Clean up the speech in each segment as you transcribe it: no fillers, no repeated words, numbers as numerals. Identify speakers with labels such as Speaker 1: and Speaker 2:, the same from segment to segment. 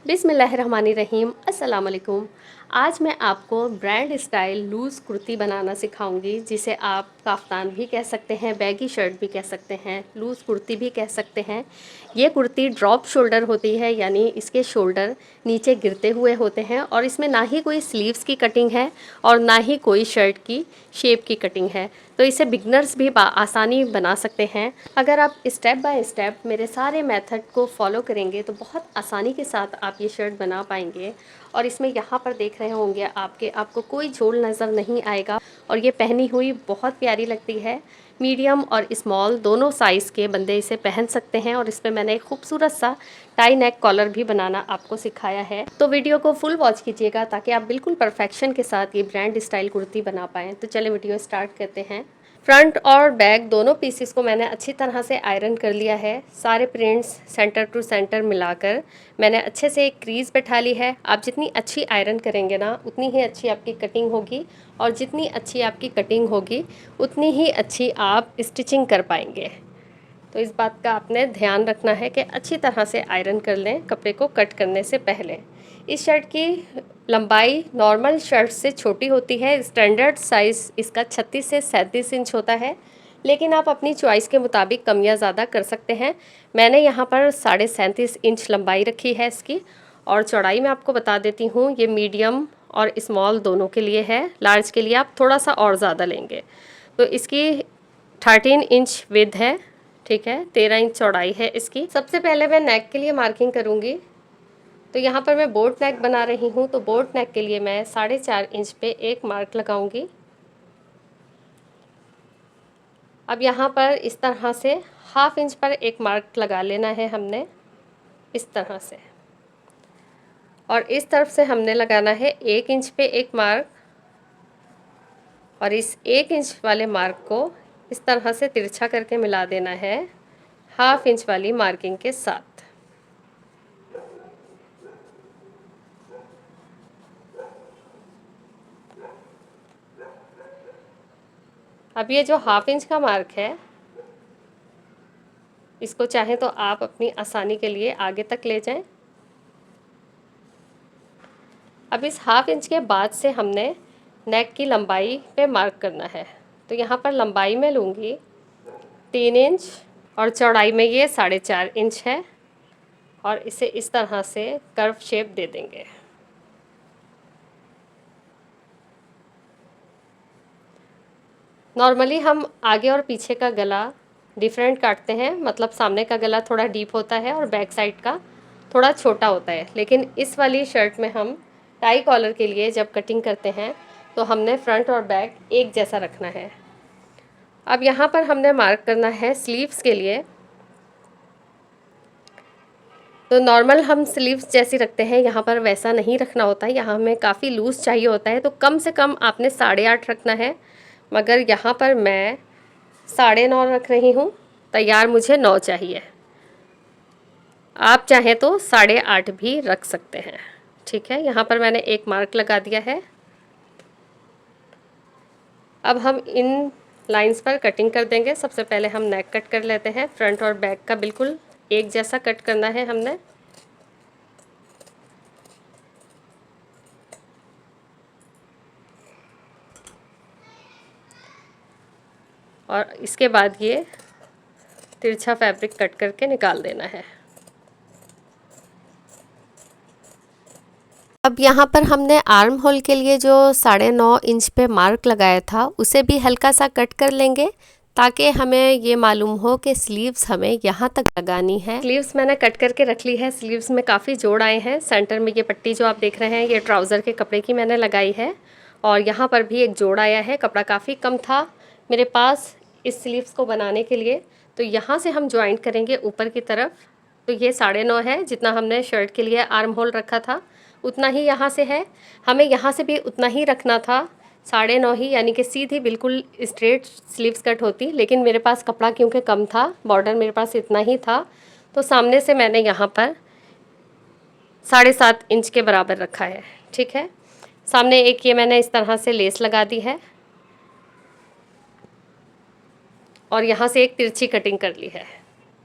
Speaker 1: बिस्मिल्लाहिर्रहमानिर्रहीम अस्सलाम वालेकुम। आज मैं आपको ब्रांड स्टाइल लूज़ कुर्ती बनाना सिखाऊंगी, जिसे आप काफ्तान भी कह सकते हैं, बैगी शर्ट भी कह सकते हैं, लूज़ कुर्ती भी कह सकते हैं। ये कुर्ती ड्रॉप शोल्डर होती है, यानी इसके शोल्डर नीचे गिरते हुए होते हैं और इसमें ना ही कोई स्लीव्स की कटिंग है और ना ही कोई शर्ट की शेप की कटिंग है। तो इसे बिगनर्स भी आसानी बना सकते हैं। अगर आप स्टेप बाय स्टेप मेरे सारे मेथड को फॉलो करेंगे तो बहुत आसानी के साथ आप ये शर्ट बना पाएंगे। और इसमें यहाँ पर देख रहे होंगे आपको कोई झोल नज़र नहीं आएगा और ये पहनी हुई बहुत प्यारी लगती है। मीडियम और स्मॉल दोनों साइज़ के बंदे इसे पहन सकते हैं और इसमें मैंने एक खूबसूरत सा टाई नेक कॉलर भी बनाना आपको सिखाया है। तो वीडियो को फुल वॉच कीजिएगा ताकि आप बिल्कुल परफेक्शन के साथ ये ब्रांड स्टाइल कुर्ती बना पाएँ। तो चले वीडियो स्टार्ट करते हैं। फ्रंट और बैक दोनों पीसेस को मैंने अच्छी तरह से आयरन कर लिया है। सारे प्रिंट्स सेंटर टू सेंटर मिलाकर मैंने अच्छे से एक क्रीज़ बैठा ली है। आप जितनी अच्छी आयरन करेंगे ना, उतनी ही अच्छी आपकी कटिंग होगी और जितनी अच्छी आपकी कटिंग होगी उतनी ही अच्छी आप स्टिचिंग कर पाएंगे। तो इस बात का आपने ध्यान रखना है कि अच्छी तरह से आयरन कर लें कपड़े को कट करने से पहले। इस शर्ट की लंबाई नॉर्मल शर्ट से छोटी होती है। स्टैंडर्ड साइज़ इसका 36 से 37 इंच होता है, लेकिन आप अपनी चॉइस के मुताबिक कम या ज़्यादा कर सकते हैं। मैंने यहाँ पर 37.5 इंच लंबाई रखी है इसकी। और चौड़ाई मैं आपको बता देती हूँ, ये मीडियम और स्मॉल दोनों के लिए है। लार्ज के लिए आप थोड़ा सा और ज़्यादा लेंगे। तो इसकी 13 इंच विड्थ है, ठीक है, 13 इंच चौड़ाई है इसकी। सबसे पहले मैं नेक के लिए मार्किंग करूँगी। तो यहाँ पर मैं बोट नेक बना रही हूँ, तो बोट नेक के लिए मैं 4.5 इंच पे एक मार्क लगाऊंगी। अब यहाँ पर इस तरह से हाफ इंच पर एक मार्क लगा लेना है हमने, इस तरह से। और इस तरफ से हमने लगाना है 1 इंच पे एक मार्क और इस 1 इंच वाले मार्क को इस तरह से तिरछा करके मिला देना है हाफ इंच वाली मार्किंग के साथ। अब ये जो हाफ इंच का मार्क है, इसको चाहें तो आप अपनी आसानी के लिए आगे तक ले जाएं। अब इस हाफ इंच के बाद से हमने नेक की लंबाई पे मार्क करना है। तो यहाँ पर लंबाई में लूँगी 3 इंच और चौड़ाई में ये 4.5 इंच है और इसे इस तरह से कर्व शेप दे देंगे। नॉर्मली हम आगे और पीछे का गला डिफरेंट काटते हैं, मतलब सामने का गला थोड़ा डीप होता है और बैक साइड का थोड़ा छोटा होता है। लेकिन इस वाली शर्ट में हम टाई कॉलर के लिए जब कटिंग करते हैं तो हमने फ्रंट और बैक एक जैसा रखना है। अब यहाँ पर हमने मार्क करना है स्लीव्स के लिए। तो नॉर्मल हम स्लीव्स जैसी रखते हैं, यहाँ पर वैसा नहीं रखना होता है। यहाँ हमें काफ़ी लूज़ चाहिए होता है, तो कम से कम आपने 8.5 रखना है। मगर यहाँ पर मैं 9.5 रख रही हूँ। तैयार मुझे 9 चाहिए। आप चाहें तो 8.5 भी रख सकते हैं, ठीक है। यहाँ पर मैंने एक मार्क लगा दिया है। अब हम इन लाइंस पर कटिंग कर देंगे। सबसे पहले हम नेक कट कर लेते हैं। फ्रंट और बैक का बिल्कुल एक जैसा कट करना है हमने। और इसके बाद ये तिरछा फैब्रिक कट करके निकाल देना है। अब यहाँ पर हमने आर्म होल के लिए जो 9.5 इंच पे मार्क लगाया था, उसे भी हल्का सा कट कर लेंगे ताकि हमें ये मालूम हो कि स्लीव्स हमें यहाँ तक लगानी है। स्लीव्स मैंने कट करके रख ली है। स्लीव्स में काफ़ी जोड़ आए हैं। सेंटर में ये पट्टी जो आप देख रहे हैं, ये ट्राउज़र के कपड़े की मैंने लगाई है और यहाँ पर भी एक जोड़ आया है। कपड़ा काफ़ी कम था मेरे पास इस स्लीव्स को बनाने के लिए। तो यहाँ से हम ज्वाइंट करेंगे ऊपर की तरफ। तो ये 9.5 है, जितना हमने शर्ट के लिए आर्म होल रखा था उतना ही यहाँ से है। हमें यहाँ से भी उतना ही रखना था, 9.5 ही, यानी कि सीधी बिल्कुल स्ट्रेट स्लीव्स कट होती। लेकिन मेरे पास कपड़ा क्योंकि कम था, बॉर्डर मेरे पास इतना ही था, तो सामने से मैंने यहाँ पर 7.5 इंच के बराबर रखा है, ठीक है। सामने एक ये मैंने इस तरह से लेस लगा दी है और यहाँ से एक तिरछी कटिंग कर ली है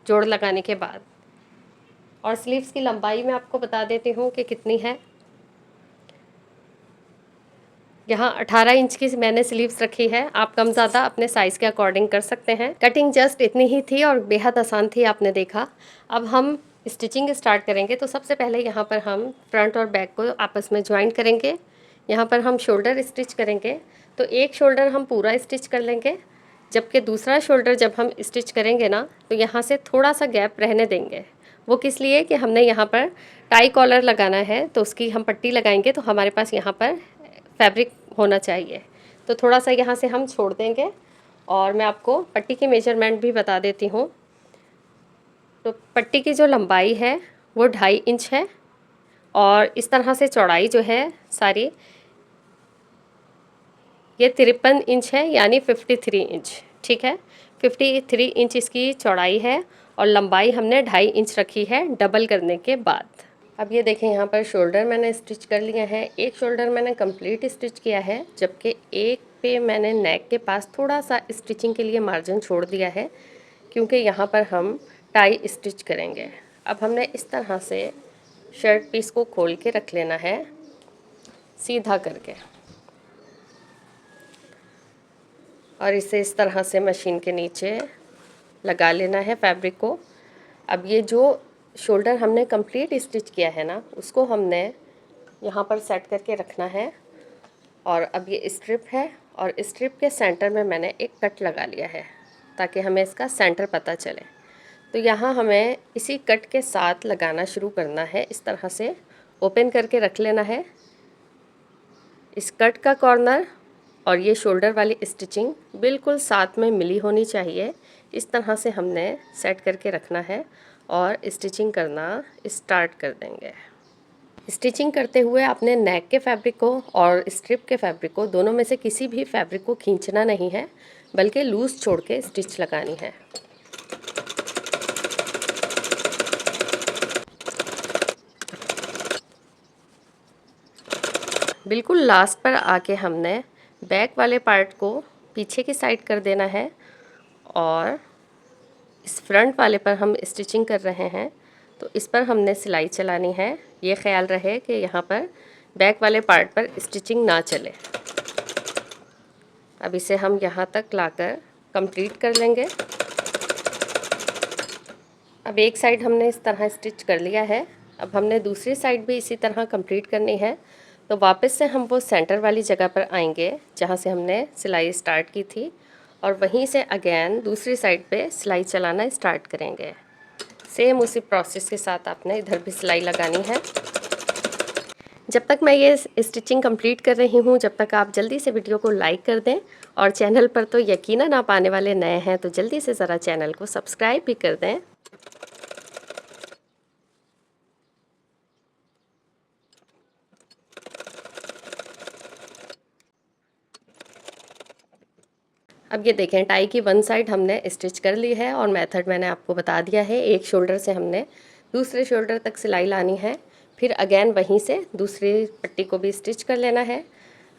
Speaker 1: जोड़ लगाने के बाद। और स्लीव्स की लंबाई मैं आपको बता देती हूँ कि कितनी है। यहाँ 18 इंच की मैंने स्लीव्स रखी है। आप कम ज़्यादा अपने साइज़ के अकॉर्डिंग कर सकते हैं। कटिंग जस्ट इतनी ही थी और बेहद आसान थी, आपने देखा। अब हम स्टिचिंग स्टार्ट करेंगे। तो सबसे पहले यहाँ पर हम फ्रंट और बैक को आपस में ज्वाइंट करेंगे। यहाँ पर हम शोल्डर स्टिच करेंगे। तो एक शोल्डर हम पूरा स्टिच कर लेंगे, जबकि दूसरा शोल्डर जब हम स्टिच करेंगे ना, तो यहाँ से थोड़ा सा गैप रहने देंगे। वो किस लिए कि हमने यहाँ पर टाई कॉलर लगाना है, तो उसकी हम पट्टी लगाएंगे तो हमारे पास यहाँ पर फैब्रिक होना चाहिए। तो थोड़ा सा यहाँ से हम छोड़ देंगे। और मैं आपको पट्टी की मेजरमेंट भी बता देती हूँ। तो पट्टी की जो लंबाई है वो 2.5 इंच है, और इस तरह से चौड़ाई जो है सारी ये 53 इंच है, यानी 53 इंच। ठीक है, 53 इंच इसकी चौड़ाई है और लंबाई हमने 2.5 इंच रखी है डबल करने के बाद। अब ये देखें, यहाँ पर शोल्डर मैंने स्टिच कर लिया है। एक शोल्डर मैंने कंप्लीट स्टिच किया है, जबकि एक पे मैंने नेक के पास थोड़ा सा स्टिचिंग के लिए मार्जिन छोड़ दिया है, क्योंकि यहाँ पर हम टाई स्टिच करेंगे। अब हमने इस तरह से शर्ट पीस को खोल के रख लेना है सीधा करके, और इसे इस तरह से मशीन के नीचे लगा लेना है फैब्रिक को। अब ये जो शोल्डर हमने कंप्लीट स्टिच किया है ना, उसको हमने यहाँ पर सेट करके रखना है। और अब ये स्ट्रिप है, और स्ट्रिप के सेंटर में मैंने एक कट लगा लिया है ताकि हमें इसका सेंटर पता चले। तो यहाँ हमें इसी कट के साथ लगाना शुरू करना है। इस तरह से ओपन करके रख लेना है। इस कट का कॉर्नर और ये शोल्डर वाली स्टिचिंग बिल्कुल साथ में मिली होनी चाहिए। इस तरह से हमने सेट करके रखना है और स्टिचिंग करना स्टार्ट कर देंगे। स्टिचिंग करते हुए आपने नेक के फैब्रिक को और स्ट्रिप के फैब्रिक को, दोनों में से किसी भी फैब्रिक को खींचना नहीं है, बल्कि लूज़ छोड़ के स्टिच लगानी है। बिल्कुल लास्ट पर आके हमने बैक वाले पार्ट को पीछे की साइड कर देना है, और इस फ्रंट वाले पर हम स्टिचिंग कर रहे हैं तो इस पर हमने सिलाई चलानी है। ये ख्याल रहे कि यहाँ पर बैक वाले पार्ट पर स्टिचिंग ना चले। अब इसे हम यहाँ तक लाकर कंप्लीट कर लेंगे। अब एक साइड हमने इस तरह स्टिच कर लिया है। अब हमने दूसरी साइड भी इसी तरह कंप्लीट करनी है। तो वापस से हम वो सेंटर वाली जगह पर आएंगे जहाँ से हमने सिलाई स्टार्ट की थी, और वहीं से अगेन दूसरी साइड पे सिलाई चलाना स्टार्ट करेंगे। सेम उसी प्रोसेस के साथ आपने इधर भी सिलाई लगानी है। जब तक मैं ये स्टिचिंग कंप्लीट कर रही हूँ, जब तक आप जल्दी से वीडियो को लाइक कर दें, और चैनल पर तो यकीनन आप आने वाले नए हैं तो जल्दी से ज़रा चैनल को सब्सक्राइब भी कर दें। अब ये देखें, टाई की वन साइड हमने स्टिच कर ली है, और मेथड मैंने आपको बता दिया है। एक शोल्डर से हमने दूसरे शोल्डर तक सिलाई लानी है, फिर अगेन वहीं से दूसरी पट्टी को भी स्टिच कर लेना है।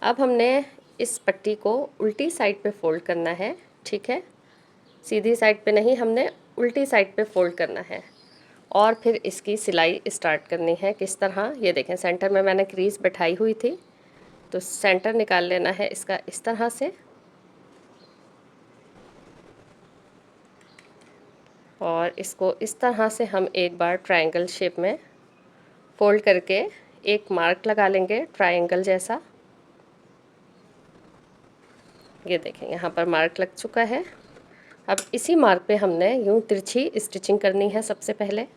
Speaker 1: अब हमने इस पट्टी को उल्टी साइड पे फोल्ड करना है। ठीक है, सीधी साइड पे नहीं, हमने उल्टी साइड पे फोल्ड करना है, और फिर इसकी सिलाई स्टार्ट करनी है। किस तरह, ये देखें, सेंटर में मैंने क्रीज बैठाई हुई थी, तो सेंटर निकाल लेना है इसका इस तरह से, और इसको इस तरह से हम एक बार ट्रायंगल शेप में फोल्ड करके एक मार्क लगा लेंगे ट्रायंगल जैसा। ये देखें, यहाँ पर मार्क लग चुका है। अब इसी मार्क पे हमने यूँ तिरछी स्टिचिंग करनी है सबसे पहले।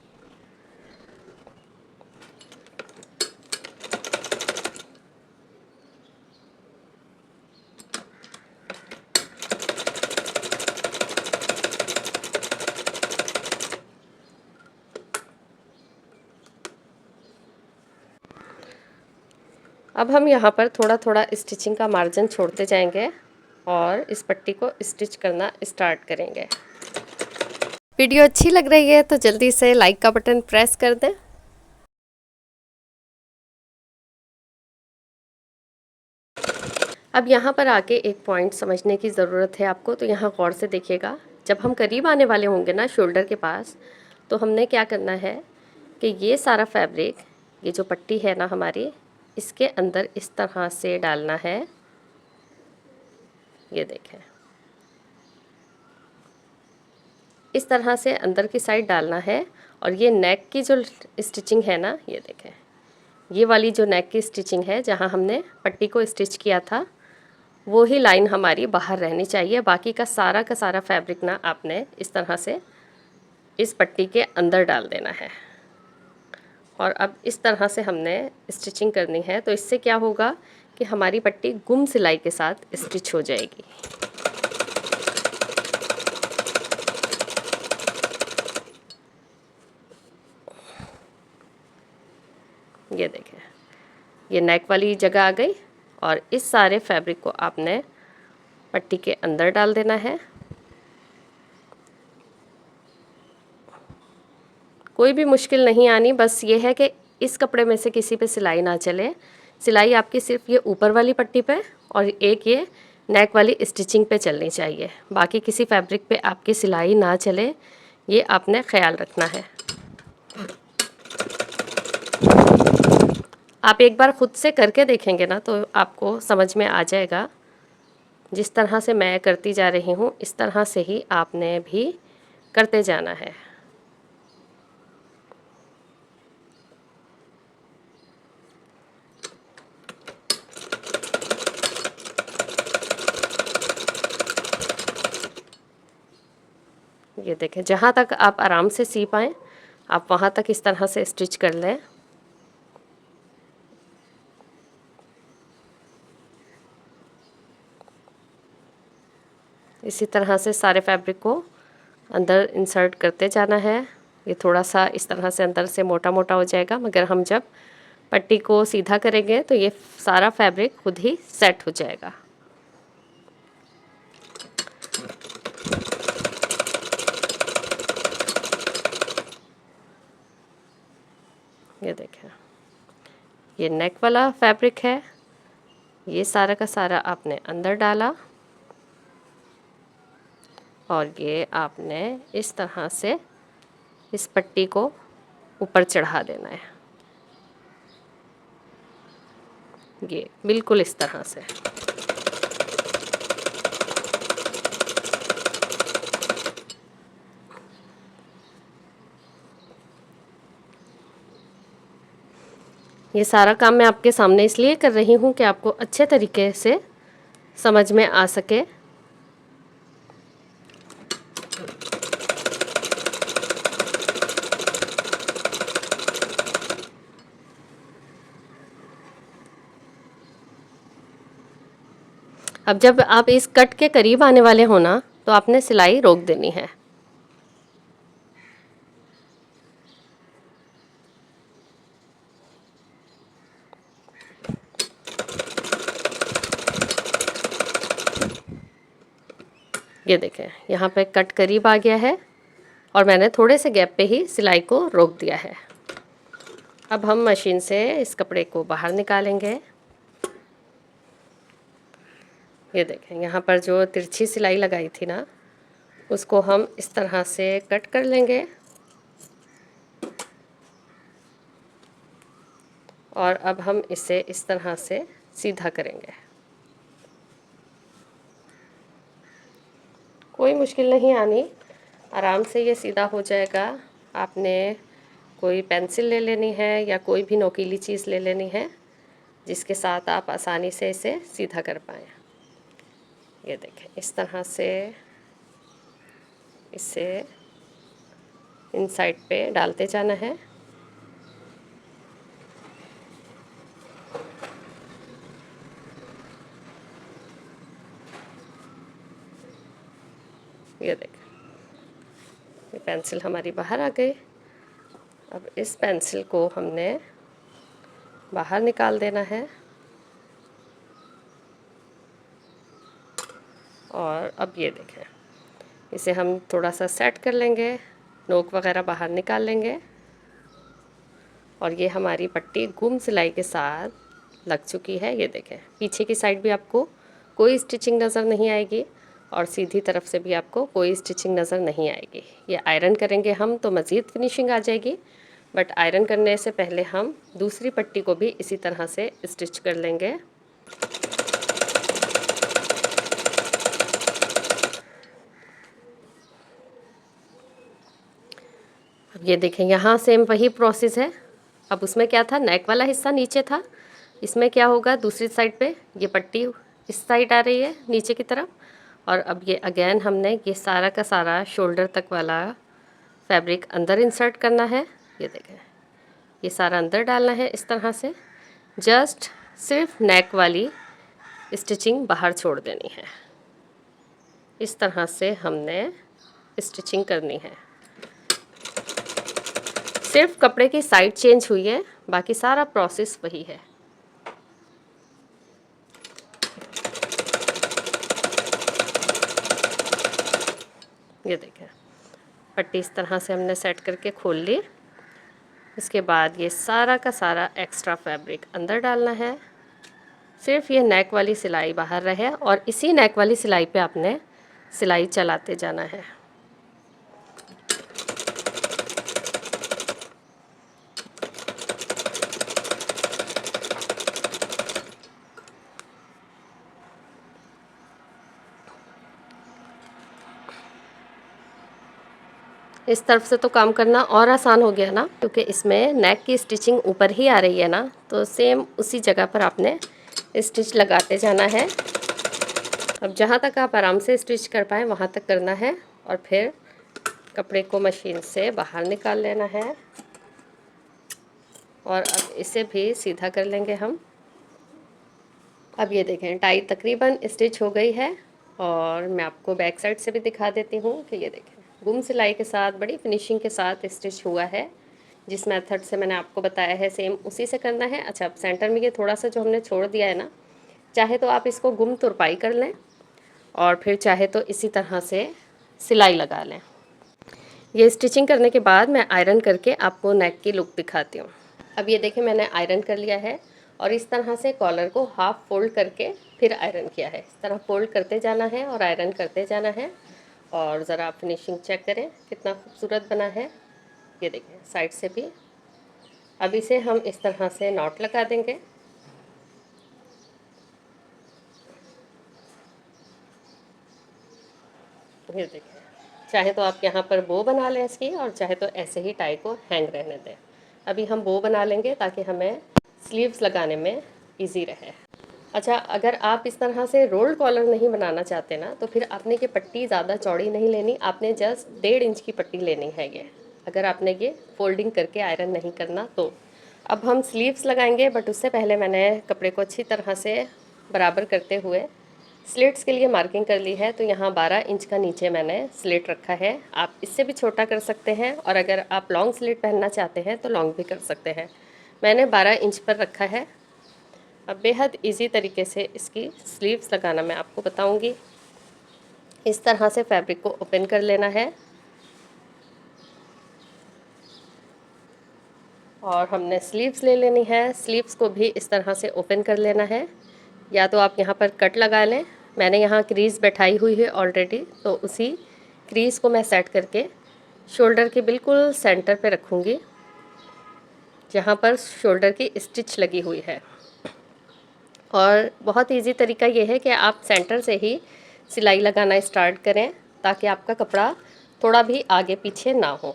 Speaker 1: अब हम यहाँ पर थोड़ा थोड़ा स्टिचिंग का मार्जिन छोड़ते जाएंगे और इस पट्टी को स्टिच करना स्टार्ट करेंगे। वीडियो अच्छी लग रही है तो जल्दी से लाइक का बटन प्रेस कर दें। अब यहाँ पर आके एक पॉइंट समझने की ज़रूरत है आपको, तो यहाँ गौर से देखिएगा। जब हम करीब आने वाले होंगे ना शोल्डर के पास, तो हमने क्या करना है, कि ये सारा फैब्रिक, ये जो पट्टी है ना हमारी, इसके अंदर इस तरह से डालना है। ये देखें, इस तरह से अंदर की साइड डालना है। और ये नेक की जो स्टिचिंग है ना, ये देखें, ये वाली जो नेक की स्टिचिंग है जहाँ हमने पट्टी को स्टिच किया था, वो ही लाइन हमारी बाहर रहनी चाहिए। बाकी का सारा फैब्रिक ना आपने इस तरह से इस पट्टी के अंदर डाल देना है। और अब इस तरह से हमने स्टिचिंग करनी है। तो इससे क्या होगा कि हमारी पट्टी गुम सिलाई के साथ स्टिच हो जाएगी। ये देखें, ये नेक वाली जगह आ गई और इस सारे फैब्रिक को आपने पट्टी के अंदर डाल देना है। कोई भी मुश्किल नहीं आनी, बस ये है कि इस कपड़े में से किसी पे सिलाई ना चले। सिलाई आपकी सिर्फ ये ऊपर वाली पट्टी पे और एक ये नेक वाली स्टिचिंग पे चलनी चाहिए। बाकी किसी फैब्रिक पे आपकी सिलाई ना चले, ये आपने ख्याल रखना है। आप एक बार ख़ुद से करके देखेंगे ना तो आपको समझ में आ जाएगा। जिस तरह से मैं करती जा रही हूँ इस तरह से ही आपने भी करते जाना है। ये देखें, जहाँ तक आप आराम से सी पाएँ आप वहाँ तक इस तरह से स्टिच कर लें। इसी तरह से सारे फैब्रिक को अंदर इंसर्ट करते जाना है। ये थोड़ा सा इस तरह से अंदर से मोटा मोटा हो जाएगा, मगर हम जब पट्टी को सीधा करेंगे तो ये सारा फैब्रिक खुद ही सेट हो जाएगा। ये देखें, ये नेक वाला फैब्रिक है। ये सारा का सारा आपने अंदर डाला और ये आपने इस तरह से इस पट्टी को ऊपर चढ़ा देना है। ये बिल्कुल इस तरह से। ये सारा काम मैं आपके सामने इसलिए कर रही हूँ कि आपको अच्छे तरीके से समझ में आ सके। अब जब आप इस कट के करीब आने वाले हो ना तो आपने सिलाई रोक देनी है। ये देखें, यहाँ पे कट करीब आ गया है और मैंने थोड़े से गैप पे ही सिलाई को रोक दिया है। अब हम मशीन से इस कपड़े को बाहर निकालेंगे। ये देखें, यहाँ पर जो तिरछी सिलाई लगाई थी ना उसको हम इस तरह से कट कर लेंगे और अब हम इसे इस तरह से सीधा करेंगे। कोई मुश्किल नहीं आनी, आराम से ये सीधा हो जाएगा। आपने कोई पेंसिल ले लेनी है या कोई भी नोकीली चीज़ ले लेनी है जिसके साथ आप आसानी से इसे सीधा कर पाएँ। ये देखें, इस तरह से इसे इन साइड पे डालते जाना है। ये देखें, ये पेंसिल हमारी बाहर आ गई। अब इस पेंसिल को हमने बाहर निकाल देना है और अब ये देखें, इसे हम थोड़ा सा सेट कर लेंगे, नोक वगैरह बाहर निकाल लेंगे और ये हमारी पट्टी गुम सिलाई के साथ लग चुकी है। ये देखें, पीछे की साइड भी आपको कोई स्टिचिंग नज़र नहीं आएगी और सीधी तरफ से भी आपको कोई स्टिचिंग नज़र नहीं आएगी। ये आयरन करेंगे हम तो मज़ीद फिनिशिंग आ जाएगी। बट आयरन करने से पहले हम दूसरी पट्टी को भी इसी तरह से स्टिच कर लेंगे। अब ये देखें, यहाँ सेम वही प्रोसेस है। अब उसमें क्या था, नेक वाला हिस्सा नीचे था, इसमें क्या होगा, दूसरी साइड पे ये पट्टी इस साइड आ रही है नीचे की तरफ। और अब ये अगेन हमने ये सारा का सारा शोल्डर तक वाला फैब्रिक अंदर इंसर्ट करना है। ये देखें, ये सारा अंदर डालना है इस तरह से। जस्ट सिर्फ नेक वाली स्टिचिंग बाहर छोड़ देनी है। इस तरह से हमने स्टिचिंग करनी है। सिर्फ कपड़े की साइड चेंज हुई है, बाकी सारा प्रोसेस वही है। ये देखें, पट्टी इस तरह से हमने सेट करके खोल ली। इसके बाद ये सारा का सारा एक्स्ट्रा फैब्रिक अंदर डालना है। सिर्फ ये नेक वाली सिलाई बाहर रहे और इसी नेक वाली सिलाई पे आपने सिलाई चलाते जाना है। इस तरफ से तो काम करना और आसान हो गया ना, क्योंकि इसमें नेक की स्टिचिंग ऊपर ही आ रही है ना, तो सेम उसी जगह पर आपने स्टिच लगाते जाना है। अब जहाँ तक आप आराम से स्टिच कर पाएँ वहाँ तक करना है और फिर कपड़े को मशीन से बाहर निकाल लेना है। और अब इसे भी सीधा कर लेंगे हम। अब ये देखें, टाई तकरीबन स्टिच हो गई है और मैं आपको बैक साइड से भी दिखा देती हूँ कि ये देखें, गुम सिलाई के साथ बड़ी फिनिशिंग के साथ स्टिच हुआ है। जिस मेथड से मैंने आपको बताया है सेम उसी से करना है। अच्छा, अब सेंटर में ये थोड़ा सा जो हमने छोड़ दिया है ना, चाहे तो आप इसको गुम तुरपाई कर लें और फिर चाहे तो इसी तरह से सिलाई लगा लें। ये स्टिचिंग करने के बाद मैं आयरन करके आपको नेक की लुक दिखाती हूँ। अब ये देखें, मैंने आयरन कर लिया है और इस तरह से कॉलर को हाफ फोल्ड करके फिर आयरन किया है। इस तरह फोल्ड करते जाना है और आयरन करते जाना है। और ज़रा आप फिनिशिंग चेक करें कितना खूबसूरत बना है। ये देखें, साइड से भी। अब इसे हम इस तरह से नॉट लगा देंगे। ये देखें, चाहे तो आप यहाँ पर बो बना लें इसकी और चाहे तो ऐसे ही टाई को हैंग रहने दें। अभी हम बो बना लेंगे ताकि हमें स्लीव्स लगाने में इजी रहे। अच्छा, अगर आप इस तरह से रोल्ड कॉलर नहीं बनाना चाहते ना, तो फिर आपने ये पट्टी ज़्यादा चौड़ी नहीं लेनी, आपने जस्ट 1.5 इंच की पट्टी लेनी है ये, अगर आपने ये फोल्डिंग करके आयरन नहीं करना तो। अब हम स्लीव्स लगाएंगे, बट उससे पहले मैंने कपड़े को अच्छी तरह से बराबर करते हुए स्लिट्स के लिए मार्किंग कर ली है। तो यहाँ 12 इंच का नीचे मैंने स्लिट रखा है। आप इससे भी छोटा कर सकते हैं और अगर आप लॉन्ग स्लिट पहनना चाहते हैं तो लॉन्ग भी कर सकते हैं। मैंने 12 इंच पर रखा है। अब बेहद इजी तरीके से इसकी स्लीव्स लगाना मैं आपको बताऊंगी। इस तरह से फैब्रिक को ओपन कर लेना है और हमने स्लीव्स ले लेनी है। स्लीव्स को भी इस तरह से ओपन कर लेना है। या तो आप यहाँ पर कट लगा लें, मैंने यहाँ क्रीज़ बैठाई हुई है ऑलरेडी, तो उसी क्रीज़ को मैं सेट करके शोल्डर के बिल्कुल सेंटर पे रखूँगी, जहाँ पर शोल्डर की स्टिच लगी हुई है। और बहुत इजी तरीका ये है कि आप सेंटर से ही सिलाई लगाना स्टार्ट करें ताकि आपका कपड़ा थोड़ा भी आगे पीछे ना हो।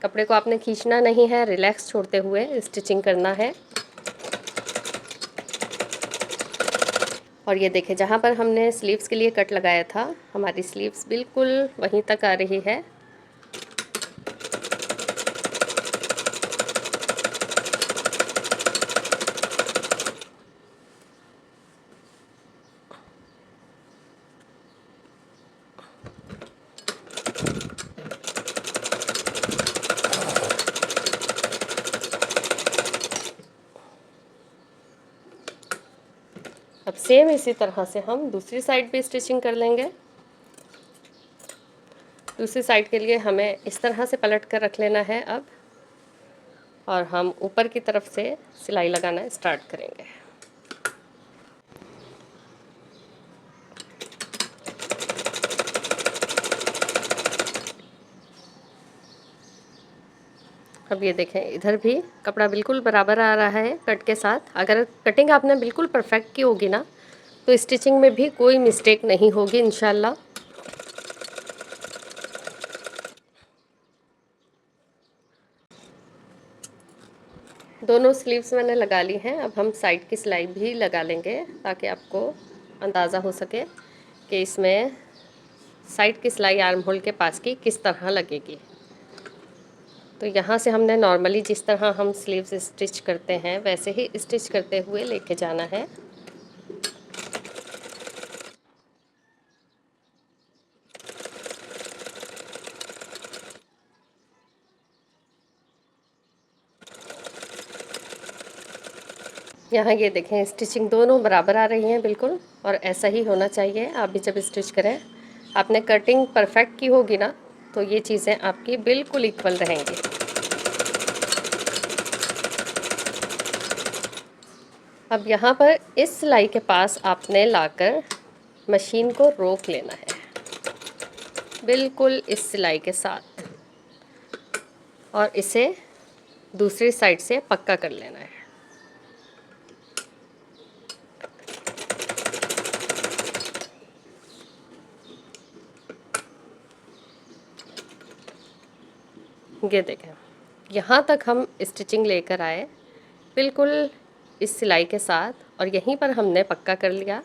Speaker 1: कपड़े को आपने खींचना नहीं है, रिलैक्स छोड़ते हुए स्टिचिंग करना है। और ये देखें, जहाँ पर हमने स्लीव्स के लिए कट लगाया था, हमारी स्लीव्स बिल्कुल वहीं तक आ रही है। अब सेम इसी तरह से हम दूसरी साइड भी स्टिचिंग कर लेंगे। दूसरी साइड के लिए हमें इस तरह से पलट कर रख लेना है अब, और हम ऊपर की तरफ से सिलाई लगाना स्टार्ट करेंगे। अब ये देखें, इधर भी कपड़ा बिल्कुल बराबर आ रहा है कट के साथ। अगर कटिंग आपने बिल्कुल परफेक्ट की होगी ना, तो स्टिचिंग में भी कोई मिस्टेक नहीं होगी इंशाल्लाह। दोनों स्लीव्स मैंने लगा ली हैं। अब हम साइड की सिलाई भी लगा लेंगे ताकि आपको अंदाज़ा हो सके कि इसमें साइड की सिलाई आर्म होल के पास की किस तरह लगेगी। तो यहाँ से हमने नॉर्मली जिस तरह हम स्लीव्स स्टिच करते हैं वैसे ही स्टिच करते हुए लेके जाना है। यहाँ ये देखें, स्टिचिंग दोनों बराबर आ रही हैं बिल्कुल, और ऐसा ही होना चाहिए। आप भी जब स्टिच करें, आपने कटिंग परफेक्ट की होगी ना, तो ये चीज़ें आपकी बिल्कुल इक्वल रहेंगी। अब यहाँ पर इस सिलाई के पास आपने लाकर मशीन को रोक लेना है, बिल्कुल इस सिलाई के साथ, और इसे दूसरी साइड से पक्का कर लेना है। ये देखें, यहाँ तक हम स्टिचिंग लेकर आए बिल्कुल इस सिलाई के साथ, और यहीं पर हमने पक्का कर लिया।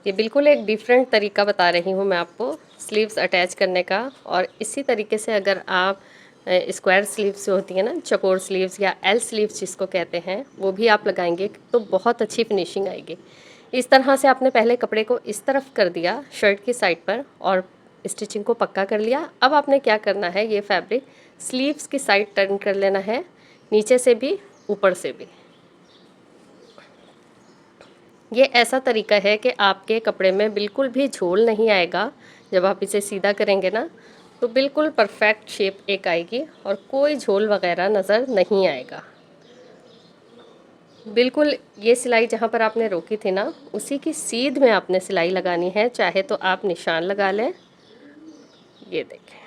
Speaker 1: ये बिल्कुल एक डिफरेंट तरीका बता रही हूँ मैं आपको स्लीव्स अटैच करने का। और इसी तरीके से अगर आप स्क्वायर स्लीव्स जो होती हैं ना, चकोर स्लीव्स या एल स्लीव्स जिसको कहते हैं, वो भी आप लगाएंगे तो बहुत अच्छी फिनिशिंग आएगी। इस तरह से आपने पहले कपड़े को इस तरफ कर दिया शर्ट की साइड पर और स्टिचिंग को पक्का कर लिया। अब आपने क्या करना है, ये फैब्रिक स्लीव्स की साइड टर्न कर लेना है, नीचे से भी ऊपर से भी। ये ऐसा तरीका है कि आपके कपड़े में बिल्कुल भी झोल नहीं आएगा। जब आप इसे सीधा करेंगे ना, तो बिल्कुल परफेक्ट शेप एक आएगी और कोई झोल वगैरह नज़र नहीं आएगा। बिल्कुल ये सिलाई जहाँ पर आपने रोकी थी ना, उसी की सीध में आपने सिलाई लगानी है। चाहे तो आप निशान लगा लें। ये देखें,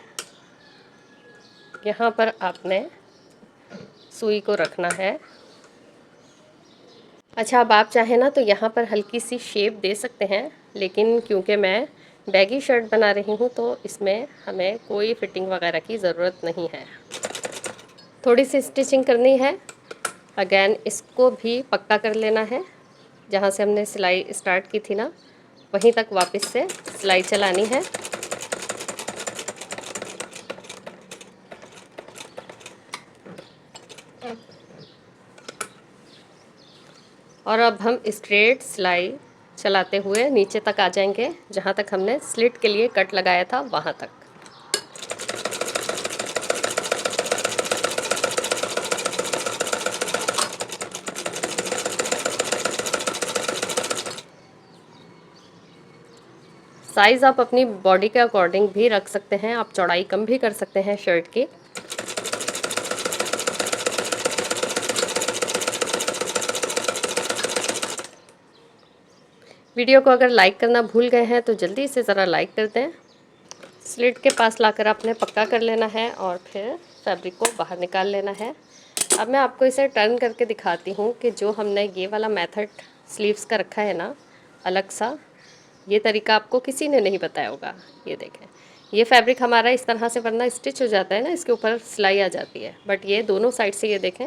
Speaker 1: यहाँ पर आपने सुई को रखना है। अच्छा, अब आप चाहें ना तो यहाँ पर हल्की सी शेप दे सकते हैं, लेकिन क्योंकि मैं बैगी शर्ट बना रही हूँ तो इसमें हमें कोई फिटिंग वगैरह की ज़रूरत नहीं है। थोड़ी सी स्टिचिंग करनी है, अगेन इसको भी पक्का कर लेना है। जहाँ से हमने सिलाई स्टार्ट की थी ना, वहीं तक वापस से सिलाई चलानी है। और अब हम स्ट्रेट सिलाई चलाते हुए नीचे तक आ जाएंगे, जहाँ तक हमने स्लिट के लिए कट लगाया था वहाँ तक। साइज़ आप अपनी बॉडी के अकॉर्डिंग भी रख सकते हैं, आप चौड़ाई कम भी कर सकते हैं शर्ट की। वीडियो को अगर लाइक करना भूल गए हैं तो जल्दी से ज़रा लाइक कर दें। स्लिट के पास लाकर आपने पक्का कर लेना है और फिर फैब्रिक को बाहर निकाल लेना है। अब मैं आपको इसे टर्न करके दिखाती हूँ कि जो हमने ये वाला मेथड स्लीव्स का रखा है ना अलग सा, ये तरीका आपको किसी ने नहीं बताया होगा। ये देखें, ये फैब्रिक हमारा इस तरह से वरना स्टिच हो जाता है ना, इसके ऊपर सिलाई आ जाती है, बट ये दोनों साइड से ये देखें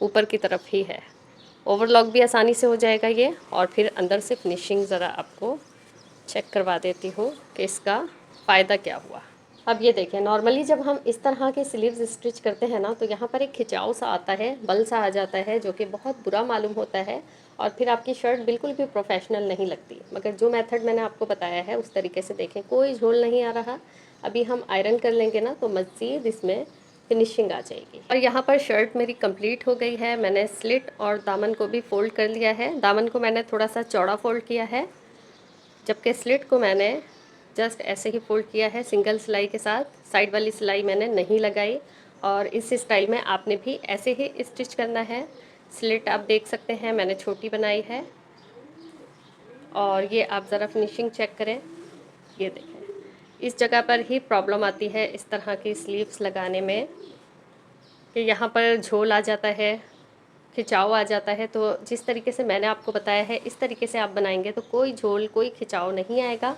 Speaker 1: ऊपर की तरफ ही है। ओवरलॉक भी आसानी से हो जाएगा ये। और फिर अंदर से फिनिशिंग ज़रा आपको चेक करवा देती हूँ कि इसका फ़ायदा क्या हुआ। अब ये देखें, नॉर्मली जब हम इस तरह के स्लीव्स स्टिच करते हैं ना, तो यहाँ पर एक खिंचाव सा आता है, बल सा आ जाता है, जो कि बहुत बुरा मालूम होता है और फिर आपकी शर्ट बिल्कुल भी प्रोफेशनल नहीं लगती। मगर जो मेथड मैंने आपको बताया है उस तरीके से देखें, कोई झोल नहीं आ रहा। अभी हम आयरन कर लेंगे ना तो मज़ीद इसमें फिनिशिंग आ जाएगी। और यहाँ पर शर्ट मेरी कंप्लीट हो गई है। मैंने स्लिट और दामन को भी फ़ोल्ड कर लिया है। दामन को मैंने थोड़ा सा चौड़ा फ़ोल्ड किया है, जबकि स्लिट को मैंने जस्ट ऐसे ही फोल्ड किया है सिंगल सिलाई के साथ। साइड वाली सिलाई मैंने नहीं लगाई। और इस स्टाइल में आपने भी ऐसे ही स्टिच करना है। स्लिट आप देख सकते हैं मैंने छोटी बनाई है। और ये आप ज़रा फिनिशिंग चेक करें, ये देखें, इस जगह पर ही प्रॉब्लम आती है इस तरह की स्लीव्स लगाने में। कि यहाँ पर झोल आ जाता है, खिंचाव आ जाता है। तो जिस तरीके से मैंने आपको बताया है इस तरीके से आप बनाएंगे तो कोई झोल कोई खिंचाव नहीं आएगा।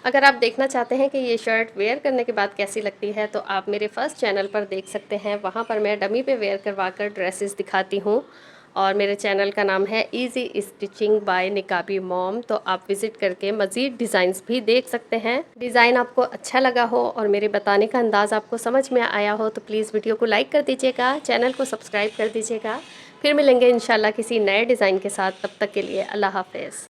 Speaker 1: अगर आप देखना चाहते हैं कि ये शर्ट वेयर करने के बाद कैसी लगती है तो आप मेरे फर्स्ट चैनल पर देख सकते हैं। वहाँ पर मैं डमी पे वेयर करवा कर ड्रेसेस दिखाती हूँ और मेरे चैनल का नाम है इजी स्टिचिंग बाय निकाबी मॉम। तो आप विज़िट करके मज़ीद डिज़ाइंस भी देख सकते हैं। डिज़ाइन आपको अच्छा लगा हो और मेरे बताने का अंदाज़ आपको समझ में आया हो तो प्लीज़ वीडियो को लाइक कर दीजिएगा, चैनल को सब्सक्राइब कर दीजिएगा। फिर मिलेंगे इंशाल्लाह किसी नए डिज़ाइन के साथ। तब तक के लिए अल्लाह हाफ़िज़।